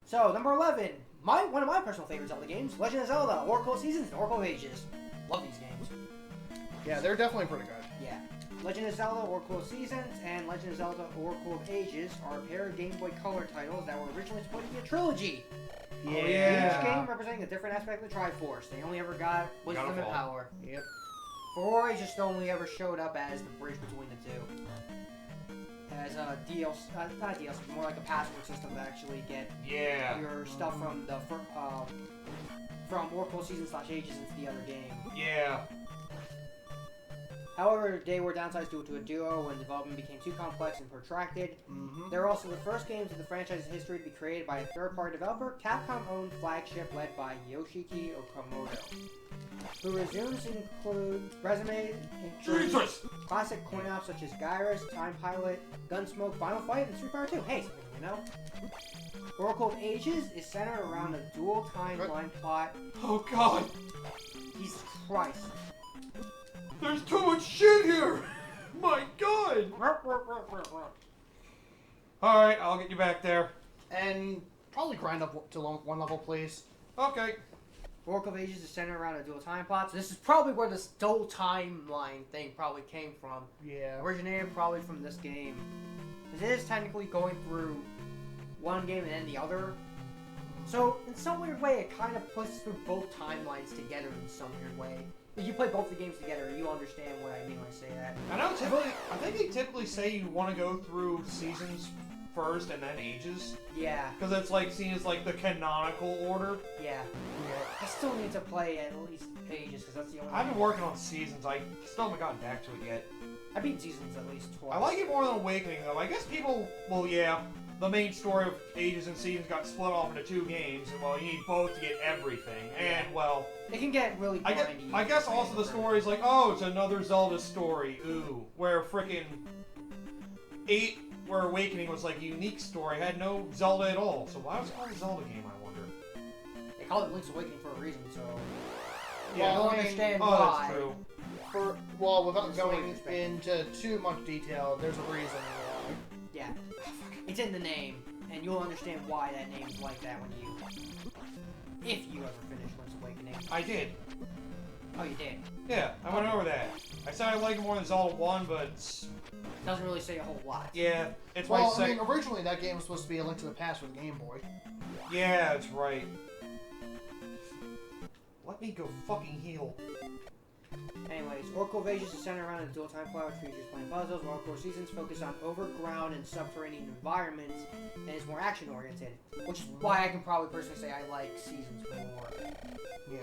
So, number 11, one of my personal favorite Zelda games, Legend of Zelda, Oracle of Seasons, and Oracle of Ages. Love these games. Yeah, they're definitely pretty good. Yeah. Legend of Zelda, Oracle of Seasons, and Legend of Zelda, Oracle of Ages are a pair of Game Boy Color titles that were originally supposed to be a trilogy. Yeah. Each game representing a different aspect of the Triforce. They only ever got wisdom and power. Yep. 4 just only ever showed up as the bridge between the two. As a DLC, not a DLC, more like a password system to actually get your stuff from the from Oracle Seasons / Ages into the other game. Yeah. However, they were downsized due to a duo when development became too complex and protracted. They're also the first games in the franchise's history to be created by a third-party developer, Capcom-owned flagship led by Yoshiki Okamoto. Whose resumes include classic coin-ops such as Gyros, Time Pilot, Gunsmoke, Final Fight, and Street Fighter 2. Hey, something you know. Oracle of Ages is centered around a dual timeline plot. Oh god! Jesus Christ. There's too much shit here! My god! Alright, I'll get you back there. And probably grind up to one level, please. Okay. Oracle of Ages is centered around a dual time plot, so this is probably where this dual timeline thing probably came from. Yeah. Originated probably from this game. Because it is technically going through one game and then the other. So, in some weird way, it kind of puts through both timelines together in some weird way. If you play both the games together, you understand what I mean when I say that. I think they typically say you want to go through seasons first and then ages. Yeah. Because it's like seen as like the canonical order. Yeah. I still need to play at least Ages, because that's the only I've been working on Seasons. I still haven't gotten back to it yet. I've beaten Seasons at least twice. I like it more than Awakening, though. I guess people, well, yeah, the main story of Ages and Seasons got split off into 2 games, and well, you need both to get everything. And well, it can get really grindy. I guess also the story is like, oh, it's another Zelda story. Ooh, where frickin' where Awakening was like a unique story, had no Zelda at all. So why was it called a Zelda game, I wonder? They call it Link's Awakening for a reason, so yeah, I don't understand why. That's true. Without going into too much detail, there's a reason why. Yeah. It's in the name, and you'll understand why that name's like that when if you ever finish Link's Awakening. I did. Oh, you did? Yeah, I went over that. I said I like it more than Zelda 1, but doesn't really say a whole lot. Yeah, it's well, I mean, originally that game was supposed to be a Link to the Past for the Game Boy. Yeah, that's right. Let me go fucking heal. Anyways, Oracle of Ages is centered around a dual time plot which features playing puzzles, while Oracle of Seasons focus on overground and subterranean environments and is more action oriented. Which is why I can probably personally say I like Seasons more. Yeah.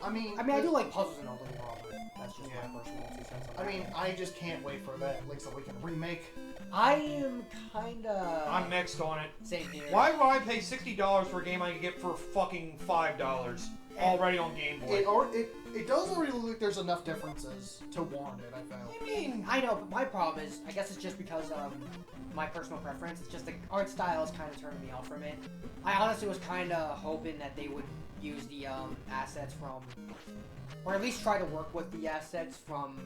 I mean, I do like puzzles and all the world, but that's just my personal 2 cents on that. I mean, I just can't wait for that Link's Awakening remake. I am kinda... I'm next on it. Same here. Why would I pay $60 for a game I can get for fucking $5 already on Game Boy? It does already look like there's enough differences to warrant it, I feel. I mean, I know, but my problem is, I guess it's just because of my personal preference. It's just the art style is kind of turning me off from it. I honestly was kind of hoping that they would use the assets from, or at least try to work with the assets from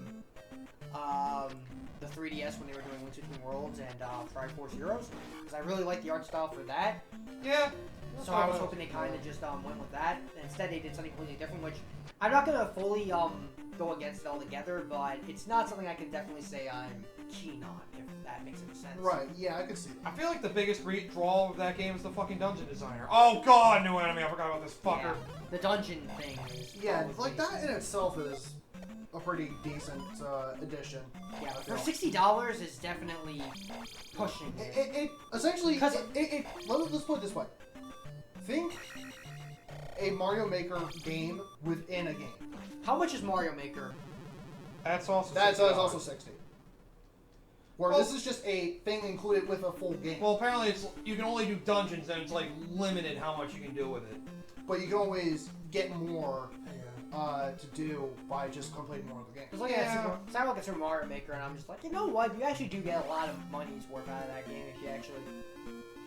the 3DS when they were doing Link Between Worlds and Triforce Heroes, because I really like the art style for that. Yeah. So I was hoping they kind of just went with that. Instead, they did something completely different, which I'm not gonna fully go against it altogether, but it's not something I can definitely say I'm keen on, if that makes any sense. Right? Yeah, I can see that. I feel like the biggest draw of that game is the fucking dungeon designer. Oh god, new enemy! I forgot about this fucker. Yeah, the dungeon thing is like that in itself is a pretty decent addition. Yeah, but for $60 is definitely pushing it. It essentially, let's put it this way. Think a Mario Maker game within a game. How much is Mario Maker? That's also also 60. Where this is just a thing included with a full game. Well, apparently you can only do dungeons, and it's like limited how much you can do with it. But you can always get more to do by just completing more of the game. It's like I look at Super Mario Maker, and I'm just like, you know what? You actually do get a lot of money's worth out of that game if you actually.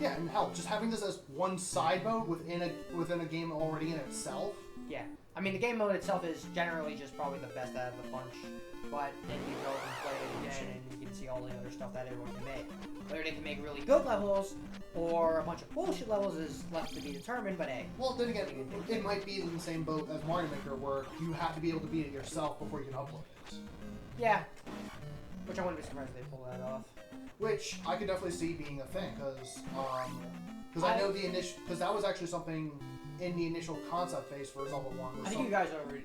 Yeah, and hell, just having this as one side mode within a game already in itself. Yeah, I mean the game mode itself is generally just probably the best out of the bunch, but then you go and play it again, and you can can see all the other stuff that everyone can make. Whether they can make really good levels or a bunch of bullshit levels is left to be determined, but hey. Well, then again, it might be in the same boat as Mario Maker, where you have to be able to beat it yourself before you can upload it. Yeah. Which I wouldn't be surprised if they pull that off. Which I could definitely see being a thing, because I know the initial, because that was actually something in the initial concept phase for Zelda 1. I think you guys already,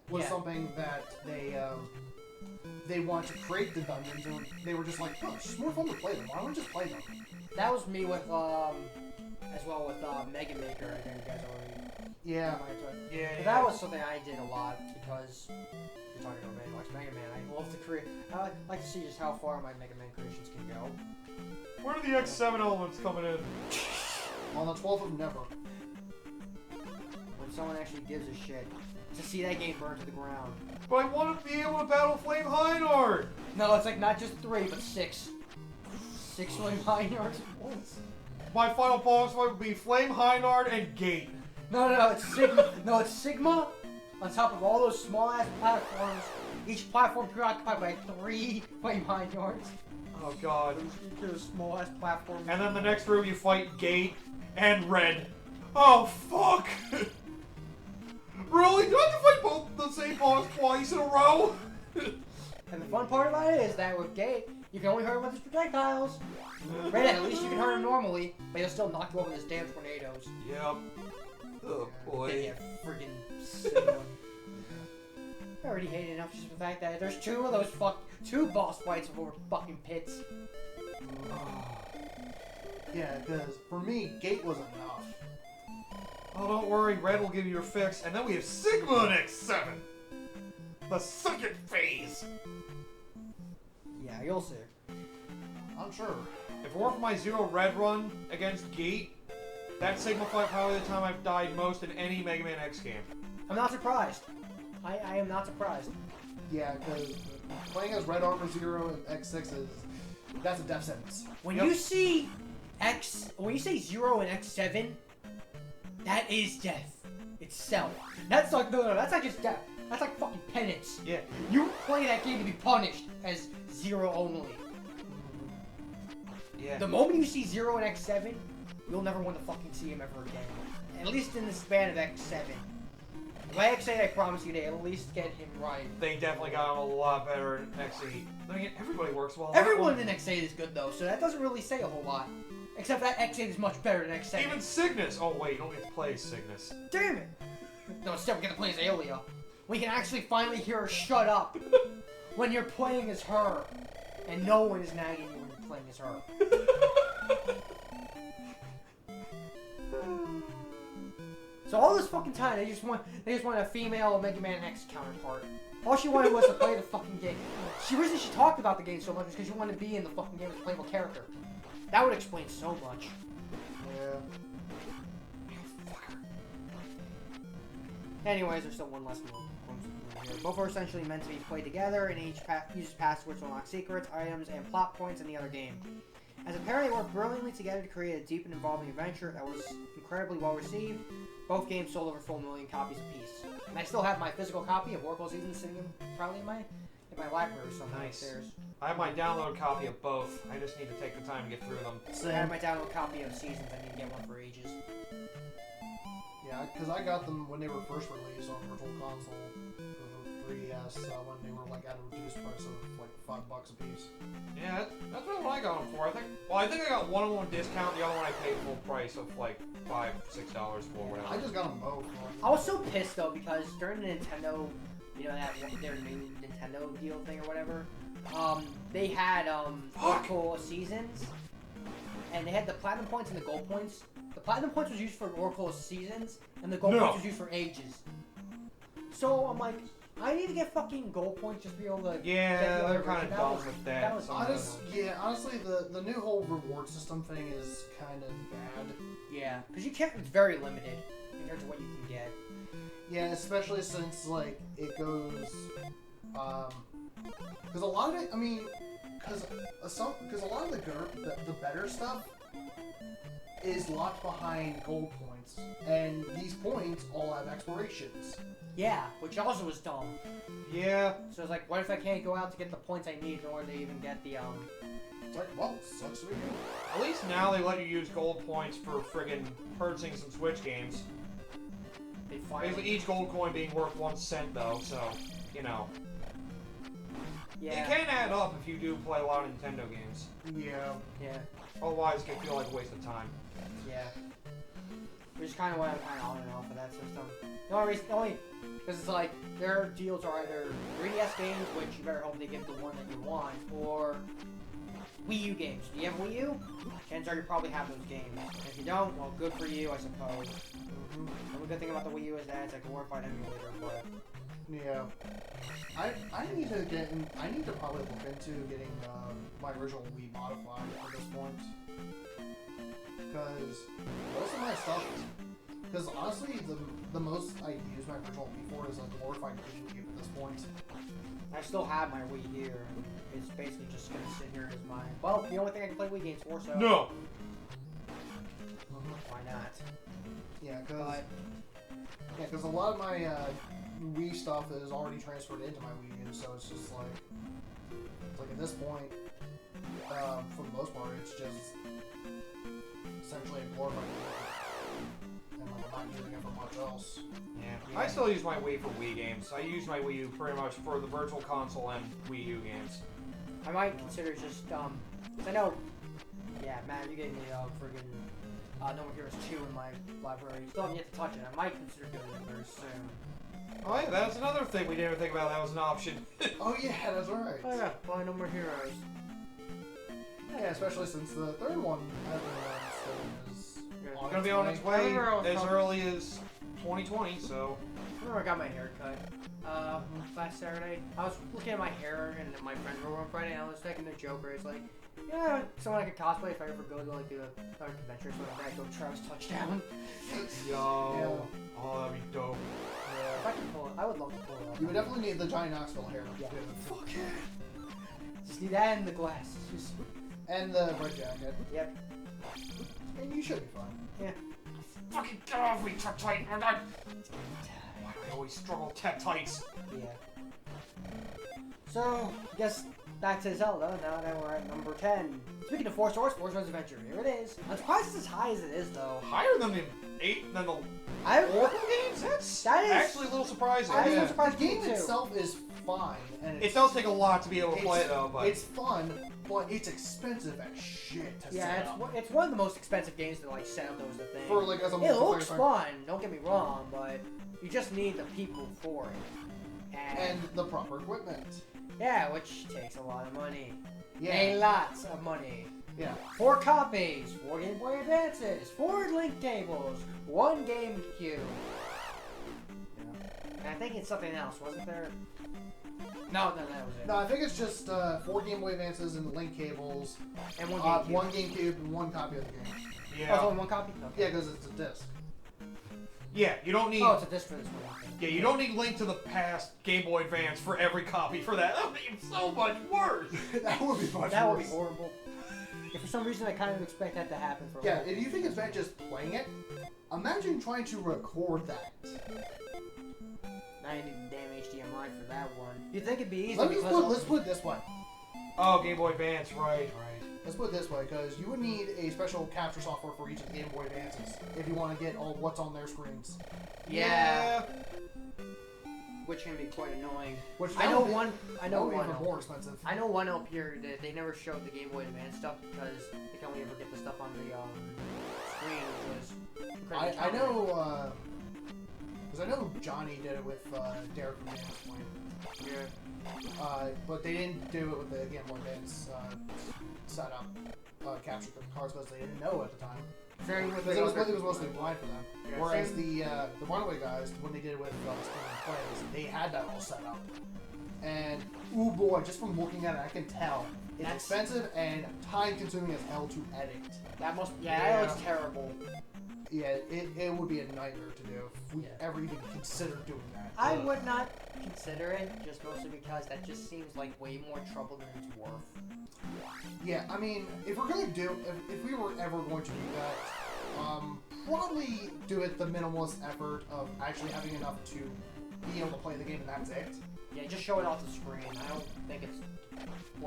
was something that they wanted to create the dungeons, and they were just like, oh, it's just more fun to play them. Why don't we just play them? That was me with, as well with Mega Maker. I think you guys already. Yeah. Yeah. But that was something I did a lot because you're talking about Mega Man. I love to create. I like to see just how far my Mega Man creations can go. Where are the X7 elements coming in? On the 12th of never. When someone actually gives a shit to see that game burn to the ground. But I want to be able to battle Flame Heinard! No, it's like not just 3, but 6. 6 Flame Heinards at once. My final boss fight would be Flame Heinard and Gate. No, it's Sigma. No, it's Sigma on top of all those small ass platforms. Each platform preoccupied by 3 Flame Heinards. Oh god. Those small ass platforms. And then the next room you fight Gate and Red. Oh fuck! Really? Do I have to fight both the same boss twice in a row? And the fun part about it is that with Gate, you can only hurt him with his projectiles. Red, at least you can hurt him normally, but he'll still knock you over with his damn tornadoes. Yep. Oh boy. Yeah, friggin' Sigma. I already hate it enough just for the fact that there's 2 of those two boss fights over fucking pits. Yeah, because for me, Gate was enough. Oh, don't worry, Red will give you your fix, and then we have Sigma and X7! The second phase! Yeah, you'll see. I'm sure. If it weren't for my Zero Red run against Gate, that Sigma fight probably the time I've died most in any Mega Man X game. I'm not surprised. I am not surprised. Yeah, because playing as Red Armor Zero and X6 that's a death sentence. When you see when you say 0 and X7, that is death itself. That's like, no, that's not just death. That's like fucking penance. Yeah. You play that game to be punished as 0 only. Yeah. The moment you see 0 and X7, you'll never want to fucking see him ever again. At least in the span of X7. By X8, I promise you they at least get him right. They definitely got him a lot better in X8. I mean, everybody works well. Everyone in X8 is good though, so that doesn't really say a whole lot. Except that X8 is much better than X7. Even Cygnus! Oh wait, you don't get to play Cygnus. Damn it! No, instead we're gonna play as Aelia. We can actually finally hear her shut up when you're playing as her. And no one is nagging you when you're playing as her. So all this fucking time, they just want a female Mega Man X counterpart. All she wanted was to play the fucking game. The reason she talked about the game so much is because she wanted to be in the fucking game as a playable character. That would explain so much. Yeah. Anyways, there's still one less room here. Both are essentially meant to be played together, and each uses passwords to unlock secrets, items, and plot points in the other game. As apparently they worked brilliantly together to create a deep and involving adventure that was incredibly well received, both games sold over 4 million copies apiece. And I still have my physical copy of Oracle Seasons sitting probably in my library somewhere upstairs. I have my download copy of both. I just need to take the time to get through them. I have my download copy of Seasons. I need to get one for ages. Yeah, because I got them when they were first released on Virtual Console for the 3DS when they were like at a reduced price of like $5 a piece. Yeah, that's really what I got them for. I think I got one of them on discount, the other one I paid full price of like $5, $6 for whatever. I just got them both. I was so pissed though because during the Nintendo, you know, their new Nintendo deal thing or whatever, they had Oracle Seasons, and they had the Platinum Points and the Gold Points. The Platinum Points was used for Oracle Seasons, and the Gold Points was used for Ages. So I'm like, I need to get fucking Gold Points just to be able to get the other they're kind of version. dumb with that. Honestly, the new whole reward system thing is kind of bad. Yeah, because it's very limited compared to what you can get. Yeah, especially since like it goes, because a lot of it, I mean, because a lot of the better stuff, is locked behind gold points, and these points all have expirations. Yeah, which also is dumb. Yeah. So it's like, what if I can't go out to get the points I need in order to even get the It's like, well, sucks to be you. At least now they let you use gold points for friggin' purchasing some Switch games. They finally. Basically, each gold coin being worth 1 cent, though, so, you know. Yeah. It can add up if you do play a lot of Nintendo games. Yeah. Yeah. Otherwise, it can feel like a waste of time. Yeah. Which is kind of why I'm kind of on and off of that system. The only reason, because it's like, their deals are either 3DS games, which you better hope they give the one that you want, or Wii U games. Do you have Wii U? Chances are you probably have those games. And if you don't, well, good for you, I suppose. The only good thing about the Wii U is that it's a glorified emulator, but... Yeah. I need to get in, I need to probably look into getting my original Wii modified at this point. Because most of my stuff, because honestly the most I use my original Wii for is a glorified GameCube at this point. I still have my Wii here, and it's basically just gonna sit here as my... Well, the only thing I can play Wii games for, so... No! Why not? Yeah, because a lot of my Wii stuff is already transferred into my Wii U, so it's just like at this point, for the most part, it's just essentially a glorified Wii, and like, I'm not using it for much else. Yeah. I still use my Wii for Wii games. I use my Wii U pretty much for the Virtual Console and Wii U games. I might consider just, 'cause I know... Yeah, Matt, you gave me, friggin' No More Heroes 2 in my library. Still haven't yet to touch it. I might consider doing it very soon. Oh yeah, that's another thing we didn't even think about. That was an option. Oh yeah, that's right. Oh yeah, buy No More Heroes. Yeah, especially since the third one hasn't announced and is It's gonna be on its way as early as 2020, so... I remember I got my hair cut last Saturday. I was looking at my hair and my friends were on Friday and I was making a joke where it's like, yeah, someone I could cosplay if I ever go to like the convention or something like that, go Travis Touchdown. Yo. Yeah. Oh, that'd be dope. Yeah. If I could pull it, I would love to pull it off. You would definitely need the Johnny Knoxville hair. Yeah. Too. Fuck yeah. Just need that and the glasses. Just... And the red jacket. Yep. And you should be fine. Yeah. Fucking get off me, Tech Titan! Why do I always struggle with Tech Tights? Yeah. So, I guess back to Zelda, now that we're at number 10. Speaking of 4 stars, Forza's Adventure, here it is. I'm surprised it's as high as it is, though. Higher than the Oracle games? That is actually a little surprising. I'm Yeah. surprised The game too. itself is fine. And It does take a lot to be able to play it, though, but... It's fun, but it's expensive as shit to Yeah, set up. it's one of the most expensive games to like set up, those the thing. For like as a It looks multiplayer fun, don't get me wrong, but you just need the people for it. and the proper equipment. Yeah, which takes a lot of money. Yeah. A lot of money. Yeah. 4 copies, 4 Game Boy Advances, 4 link cables, 1 GameCube. And I think it's something else, wasn't there? No, that was it. No, I think it's just 4 Game Boy Advances and link cables, And 1 GameCube. 1 GameCube and 1 copy of the game. Oh, it's Yeah. only 1 copy? Okay. Yeah, because it's a disc. Yeah, you don't need... Oh, it's a disc for this one. Yeah, you don't need Link to the Past Game Boy Advance for every copy for that. That would be so much worse. That would be much That would worse. be horrible. If for some reason I kind of expect that to happen for a Yeah, while. if you think it's bad just playing it, imagine trying to record that. Now you need the damn HDMI for that one. You'd think it'd be easy Let's because put it this way. Oh, Game Boy Advance, right. Let's put it this way, because you would need a special capture software for each of the Game Boy Advances if you want to get all what's on their screens. Yeah. Which can be quite annoying. Which I know that one. I know would be one. even more expensive. I know one up here that they never showed the Game Boy Advance stuff because they can only ever get the stuff on the screen, which was I incredibly know, because I know Johnny did it with Derek from Dance Point. Yeah. But they didn't do it with the Game Boy Advance setup capture cards because they didn't know at the time. Same with Because the it other- was mostly blind for them. Yeah, Whereas same- the Runaway guys, when they did it with Spinning Plays, they had that all set up. And ooh boy, just from looking at it, I can tell it's That's- expensive and time consuming as hell to edit. That must. Yeah. That looks terrible. Yeah, it would be a nightmare to do if we Yeah. ever even considered doing that. I would not consider it, just mostly because that just seems like way more trouble than it's worth. Yeah, I mean, if we're gonna do, if we were ever going to do that, Probably do it the minimalist effort of actually having enough to be able to play the game, and that's it. Yeah, just show it off the screen. I don't think it's...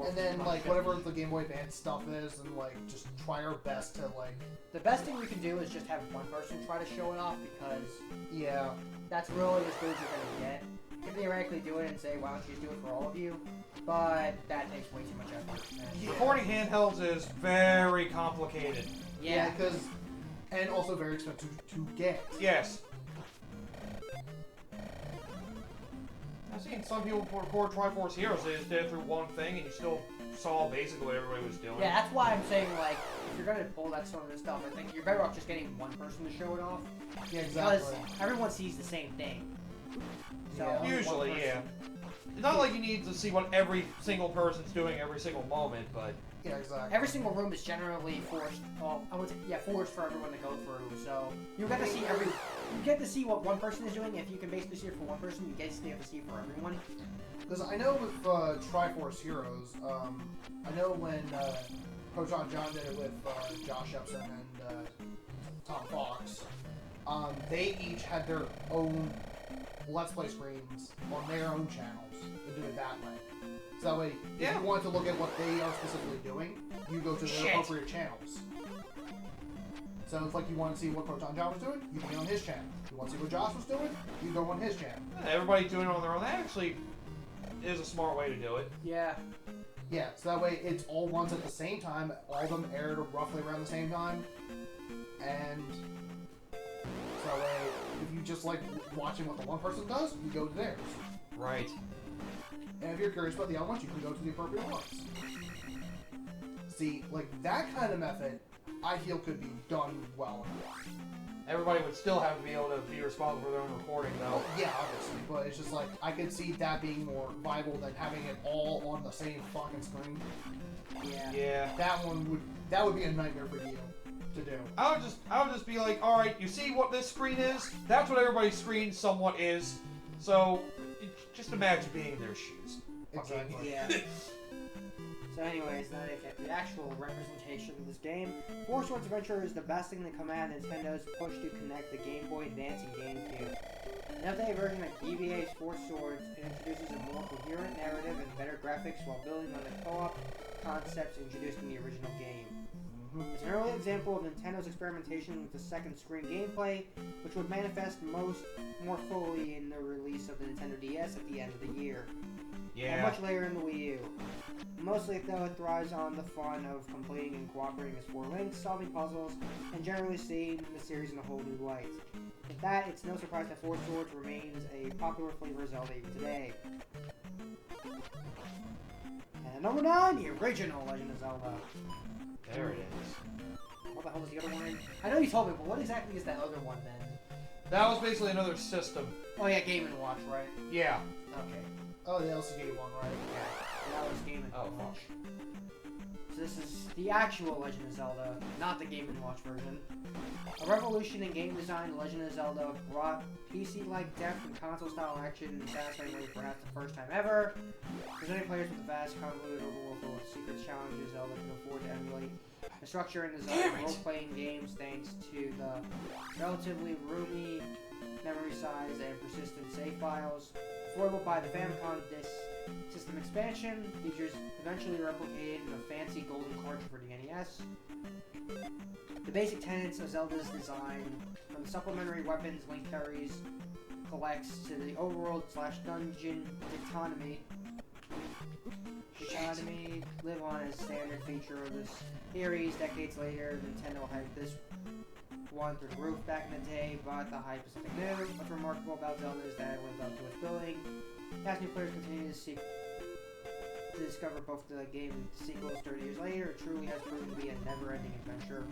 And then, like, whatever the Game Boy Advance stuff is, and, like, just try our best to, like... The best thing we can do is just have one person try to show it off, because... Yeah. That's really as good as you're going to get. You can theoretically do it and say, why don't you just do it for all of you? But that takes way too much effort. And Recording handhelds is very complicated. yeah, because... And also very expensive to get. Yes. I've seen some people record Triforce Heroes. They just did it through one thing, and you still saw basically what everybody was doing. yeah, that's why I'm saying, like, if you're going to pull that sort of stuff, I think you're better off just getting one person to show it off. Yeah, Because exactly. everyone sees the same thing. So Yeah. only one Usually, person- yeah. It's not like you need to see what every single person's doing every single moment, but... Yeah, exactly. Every single room is generally forced. Well, I would say, yeah, forced for everyone to go through. So you get to see You get to see what one person is doing. If you can basically see it for one person, you basically have to see it for everyone. Because I know with Triforce Heroes, I know when Proton John did it with Josh Epson and Tom Fox, they each had their own Let's Play screens on their own channels and do it that way. So that way, if you want to look at what they are specifically doing, you go to their appropriate channels. So it's like you want to see what Proton John was doing, you can be on his channel. You want to see what Josh was doing, you go on his channel. Everybody doing it on their own. That actually is a smart way to do it. Yeah. Yeah, so that way it's all ones at the same time, all of them aired roughly around the same time, and so that way, if you just like watching what the one person does, you go to theirs. Right. And if you're curious about the other ones, you can go to the appropriate ones. See, like that kind of method, I feel could be done well enough. Everybody would still have to be able to be responsible for their own recording, though. Well, yeah, obviously, but it's just like, I could see that being more viable than having it all on the same fucking screen. Yeah. Yeah. That would be a nightmare for you to do. I would just be like, all right, you see what this screen is? That's what everybody's screen somewhat is. So, just imagine being in their shoes. Exactly. Yeah. So anyways, now to get the actual representation of this game. Four Swords Adventure is the best thing to come out of Nintendo's push to connect the Game Boy Advance and GameCube. An updated version of EVA's Four Swords introduces a more coherent narrative and better graphics while building on the co-op concepts introduced in the original game. It's an early example of Nintendo's experimentation with the second screen gameplay, which would manifest more fully in the release of the Nintendo DS at the end of the year. Yeah. And much later in the Wii U. Mostly, though, it thrives on the fun of completing and cooperating as four links, solving puzzles, and generally seeing the series in a whole new light. With that, it's no surprise that Four Swords remains a popular flavor of Zelda even today. And at number 9, the original Legend of Zelda. There it is. What the hell was the other one in? I know you told me, but what exactly is that other one then? That was basically another system. Oh yeah, Game & Watch, right? Yeah. Okay. Oh, the LCD one, right? Yeah. That was Game & Oh, Watch. So this is the actual Legend of Zelda, not the Game & Watch version. A revolution in game design, Legend of Zelda brought PC-like depth and console-style action in satisfying ways perhaps the first time ever. Presenting players with a vast, convoluted overworld full of secrets, challenges Zelda can afford to emulate. The structure in the Zelda role-playing games thanks to the relatively roomy memory size and persistent save files. Foiled by the Famicom Disk System expansion, features eventually replicated in a fancy golden cartridge for the NES. The basic tenets of Zelda's design, from the supplementary weapons Link carries, collects, to the overworld/dungeon autonomy, live on as a standard feature of this series. Decades later, Nintendo hyped this one through the roof back in the day, but the hype is something new. What's remarkable about Zelda is that it lives up to its billing. As new players continue to discover both the game and sequels 30 years later, it truly has proven to be a never-ending adventure.